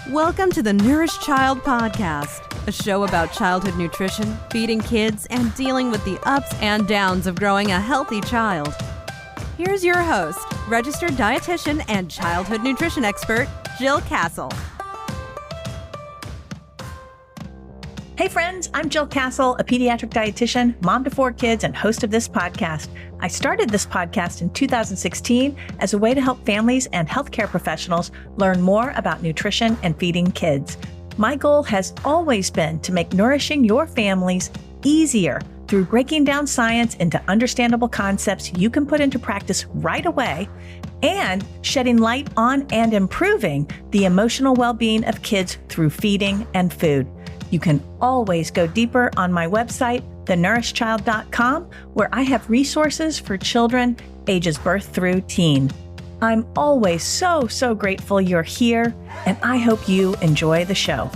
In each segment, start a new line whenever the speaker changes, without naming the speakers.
Welcome to the Nourish Child Podcast, a show about childhood nutrition, feeding kids, and dealing with the ups and downs of growing a healthy child. Here's your host, registered dietitian and childhood nutrition expert, Jill Castle.
Hey friends, I'm Jill Castle, a pediatric dietitian, mom to 4 kids, and host of this podcast. I started this podcast in 2016 as a way to help families and healthcare professionals learn more about nutrition and feeding kids. My goal has always been to make nourishing your families easier through breaking down science into understandable concepts you can put into practice right away, and shedding light on and improving the emotional well-being of kids through feeding and food. You can always go deeper on my website, thenourishchild.com, where I have resources for children ages birth through teen. I'm always so grateful you're here, and I hope you enjoy the show.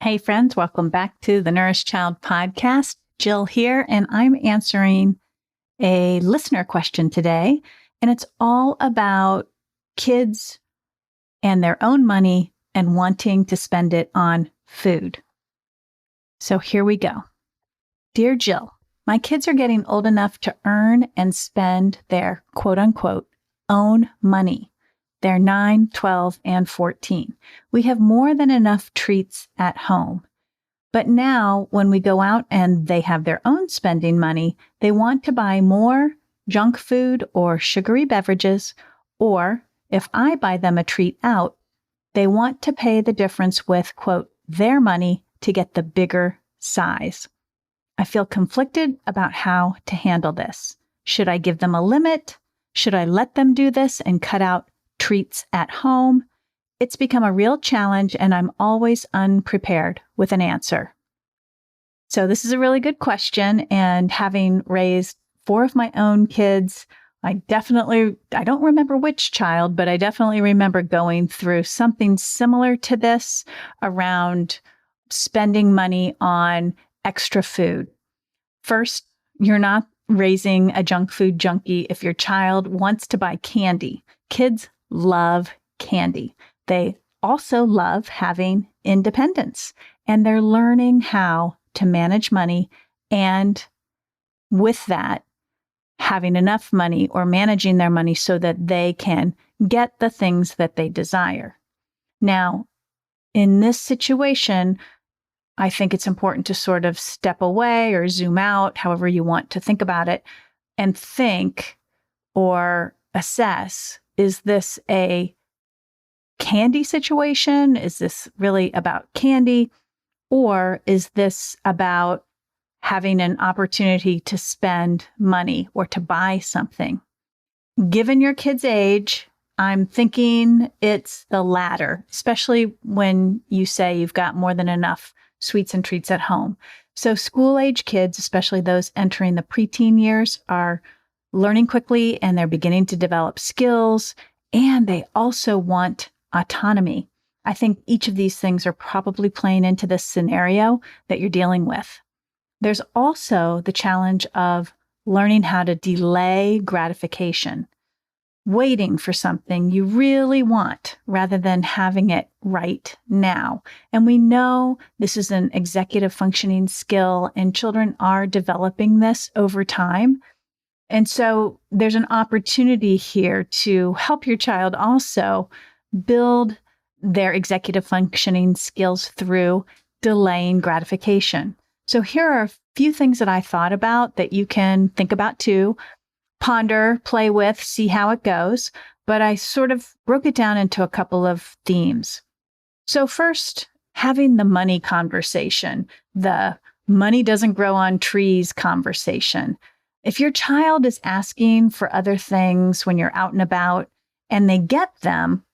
Hey friends, welcome back to the Nourish Child Podcast. Jill here, and I'm answering a listener question today, and it's all about kids and their own money and wanting to spend it on food. So here we go. Dear Jill, my kids are getting old enough to earn and spend their quote unquote own money. They're 9, 12, and 14. We have more than enough treats at home. But now when we go out and they have their own spending money, they want to buy more junk food or sugary beverages, or if I buy them a treat out, they want to pay the difference with, quote, their money to get the bigger size. I feel conflicted about how to handle this. Should I give them a limit? Should I let them do this and cut out treats at home? It's become a real challenge, and I'm always unprepared with an answer. So this is a really good question, and having raised 4 of my own kids, I don't remember which child, but I definitely remember going through something similar to this around spending money on extra food. First, you're not raising a junk food junkie if your child wants to buy candy. Kids love candy. They also love having independence, and they're learning how to manage money, and with that, having enough money or managing their money so that they can get the things that they desire. Now, in this situation, I think it's important to sort of step away or zoom out, however you want to think about it, and think or assess, is this a candy situation? Is this really about candy? Or is this about having an opportunity to spend money or to buy something? Given your kid's age, I'm thinking it's the latter, especially when you say you've got more than enough sweets and treats at home. So school-age kids, especially those entering the preteen years, are learning quickly, and they're beginning to develop skills, and they also want autonomy. I think each of these things are probably playing into this scenario that you're dealing with. There's also the challenge of learning how to delay gratification, waiting for something you really want rather than having it right now. And we know this is an executive functioning skill, and children are developing this over time. And so there's an opportunity here to help your child also build their executive functioning skills through delaying gratification. So here are a few things that I thought about that you can think about too, ponder, play with, see how it goes. But I sort of broke it down into a couple of themes. So first, having the money conversation, the money doesn't grow on trees conversation. If your child is asking for other things when you're out and about and they get them,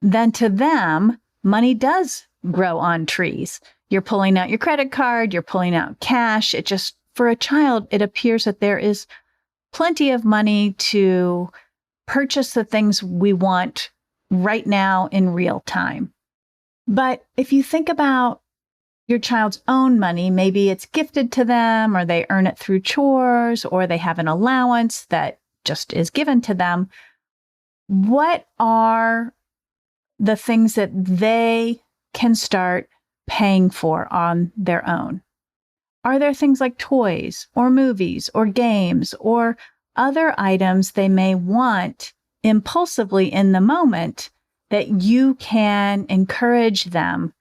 then to them, money does grow on trees. You're pulling out your credit card, you're pulling out cash. For a child, it appears that there is plenty of money to purchase the things we want right now in real time. But if you think about your child's own money, maybe it's gifted to them, or they earn it through chores, or they have an allowance that just is given to them. What are the things that they can start paying for on their own? Are there things like toys or movies or games or other items they may want impulsively in the moment that you can encourage them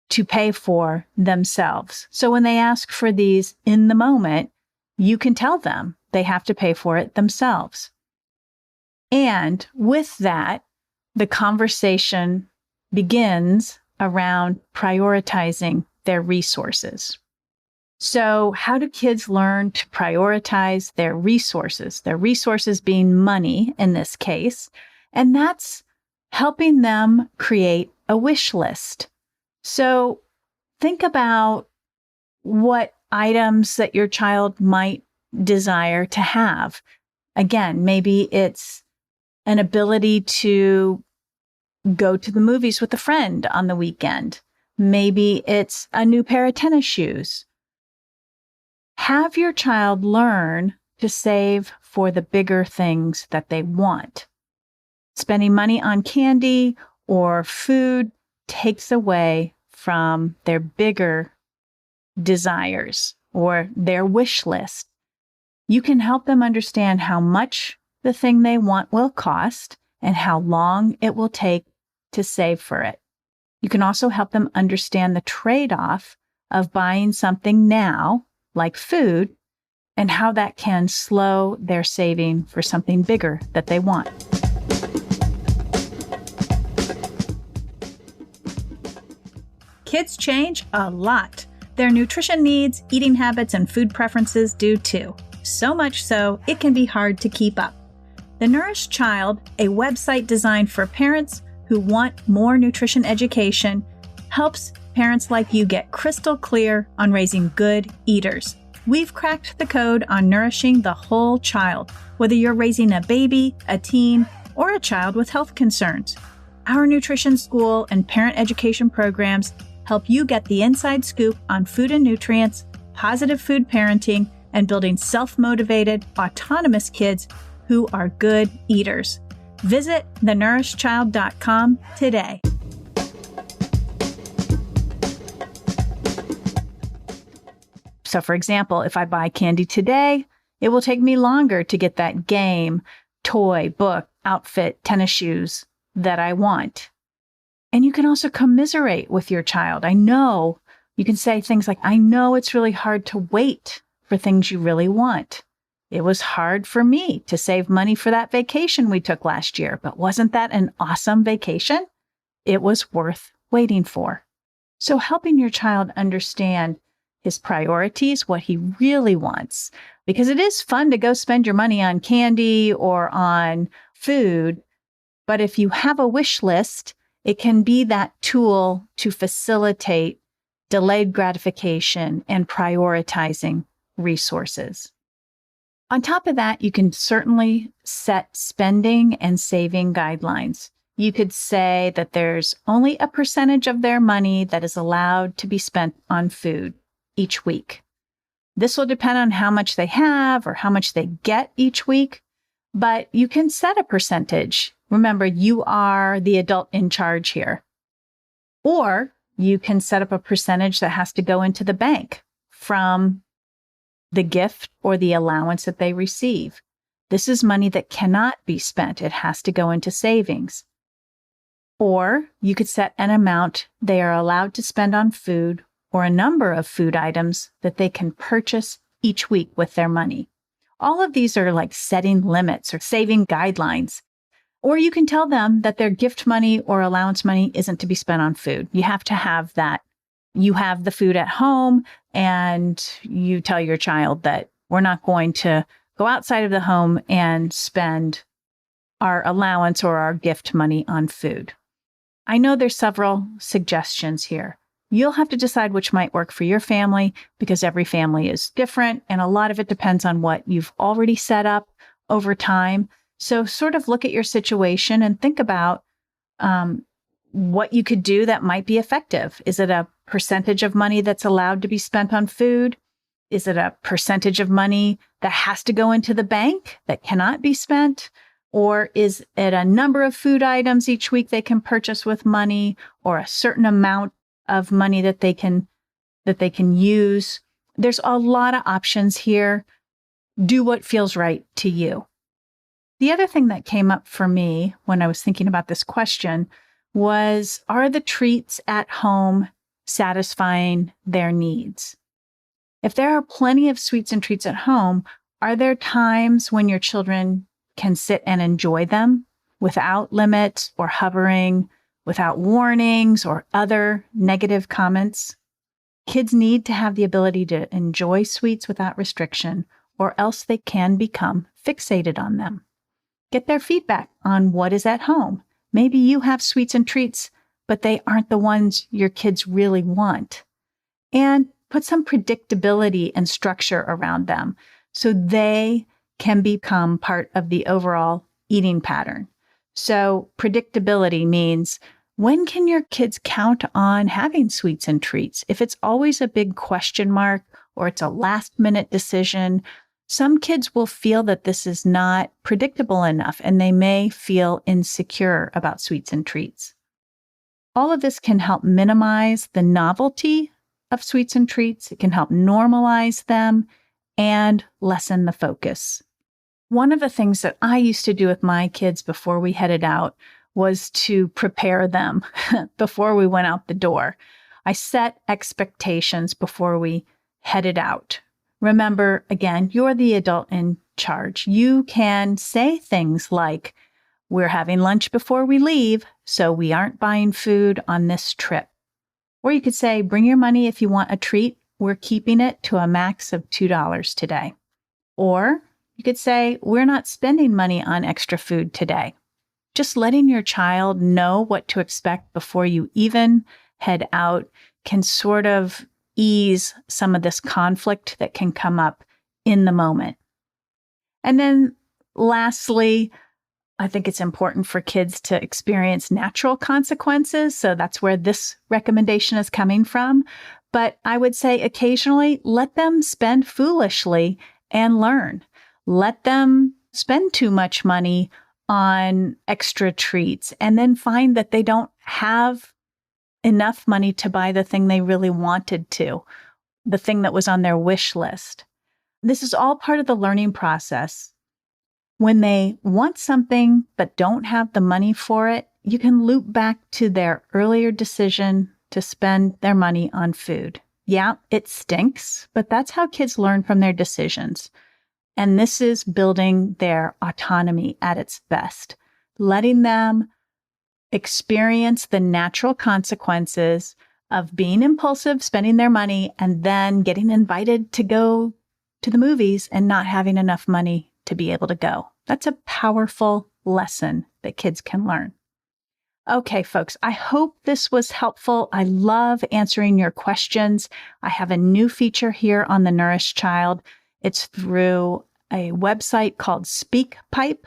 to pay for themselves? So when they ask for these in the moment, you can tell them they have to pay for it themselves. And with that, the conversation begins around prioritizing their resources. So how do kids learn to prioritize their resources? Their resources being money in this case. And that's helping them create a wish list. So think about what items that your child might desire to have. Again, maybe it's an ability to go to the movies with a friend on the weekend. Maybe it's a new pair of tennis shoes. Have your child learn to save for the bigger things that they want. Spending money on candy or food takes away from their bigger desires or their wish list. You can help them understand how much the thing they want will cost and how long it will take to save for it. You can also help them understand the trade-off of buying something now, like food, and how that can slow their saving for something bigger that they want. Kids change a lot. Their nutrition needs, eating habits, and food preferences do too. So much so, it can be hard to keep up. The Nourished Child, a website designed for parents who want more nutrition education, helps parents like you get crystal clear on raising good eaters. We've cracked the code on nourishing the whole child, whether you're raising a baby, a teen, or a child with health concerns. Our nutrition school and parent education programs help you get the inside scoop on food and nutrients, positive food parenting, and building self-motivated, autonomous kids who are good eaters. Visit thenourishedchild.com today. So for example, if I buy candy today, it will take me longer to get that game, toy, book, outfit, tennis shoes that I want. And you can also commiserate with your child. I know you can say things like, I know it's really hard to wait for things you really want. It was hard for me to save money for that vacation we took last year, but wasn't that an awesome vacation? It was worth waiting for. So helping your child understand his priorities, what he really wants, because it is fun to go spend your money on candy or on food. But if you have a wish list, it can be that tool to facilitate delayed gratification and prioritizing resources. On top of that, you can certainly set spending and saving guidelines. You could say that there's only a percentage of their money that is allowed to be spent on food each week. This will depend on how much they have or how much they get each week, but you can set a percentage. Remember, you are the adult in charge here. Or you can set up a percentage that has to go into the bank from the gift or the allowance that they receive. This is money that cannot be spent. It has to go into savings. Or you could set an amount they are allowed to spend on food or a number of food items that they can purchase each week with their money. All of these are like setting limits or saving guidelines. Or you can tell them that their gift money or allowance money isn't to be spent on food. You have to have that. You have the food at home and you tell your child that we're not going to go outside of the home and spend our allowance or our gift money on food. I know there's several suggestions here. You'll have to decide which might work for your family because every family is different and a lot of it depends on what you've already set up over time. So sort of look at your situation and think about what you could do that might be effective. Is it a percentage of money that's allowed to be spent on food? Is it a percentage of money that has to go into the bank that cannot be spent? Or is it a number of food items each week they can purchase with money, or a certain amount of money that they can use? There's a lot of options here. Do what feels right to you. The other thing that came up for me when I was thinking about this question was, are the treats at home satisfying their needs? If there are plenty of sweets and treats at home, are there times when your children can sit and enjoy them without limits or hovering, without warnings or other negative comments? Kids need to have the ability to enjoy sweets without restriction, or else they can become fixated on them. Get their feedback on what is at home. Maybe you have sweets and treats, but they aren't the ones your kids really want. And put some predictability and structure around them so they can become part of the overall eating pattern. So predictability means, when can your kids count on having sweets and treats? If it's always a big question mark or it's a last-minute decision, some kids will feel that this is not predictable enough, and they may feel insecure about sweets and treats. All of this can help minimize the novelty of sweets and treats. It can help normalize them and lessen the focus. One of the things that I used to do with my kids before we headed out was to prepare them before we went out the door. I set expectations before we headed out. Remember, again, you're the adult in charge. You can say things like, we're having lunch before we leave, so we aren't buying food on this trip. Or you could say, bring your money if you want a treat. We're keeping it to a max of $2 today. Or you could say, we're not spending money on extra food today. Just letting your child know what to expect before you even head out can sort of ease some of this conflict that can come up in the moment. And then lastly, I think it's important for kids to experience natural consequences. So that's where this recommendation is coming from. But I would say occasionally let them spend foolishly and learn. Let them spend too much money on extra treats and then find that they don't have enough money to buy the thing they really wanted to, the thing that was on their wish list. This is all part of the learning process. When they want something but don't have the money for it, you can loop back to their earlier decision to spend their money on food. Yeah, it stinks, but that's how kids learn from their decisions. And this is building their autonomy at its best, letting them experience the natural consequences of being impulsive, spending their money, and then getting invited to go to the movies and not having enough money to be able to go. That's a powerful lesson that kids can learn. Okay, folks, I hope this was helpful. I love answering your questions. I have a new feature here on The Nourished Child. It's through a website called SpeakPipe.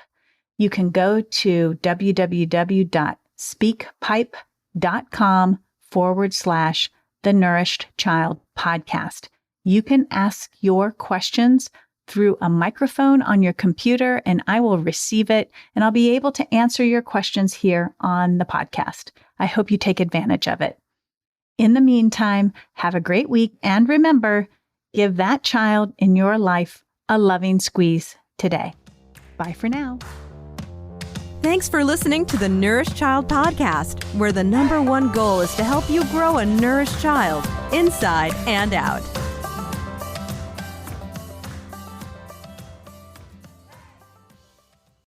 You can go to www.speakpipe.com/The Nourished Child Podcast. You can ask your questions through a microphone on your computer, and I will receive it, and I'll be able to answer your questions here on the podcast. I hope you take advantage of it. In the meantime, have a great week, and remember, give that child in your life a loving squeeze today. Bye for now.
Thanks for listening to the Nourished Child Podcast, where the #1 goal is to help you grow a nourished child inside and out.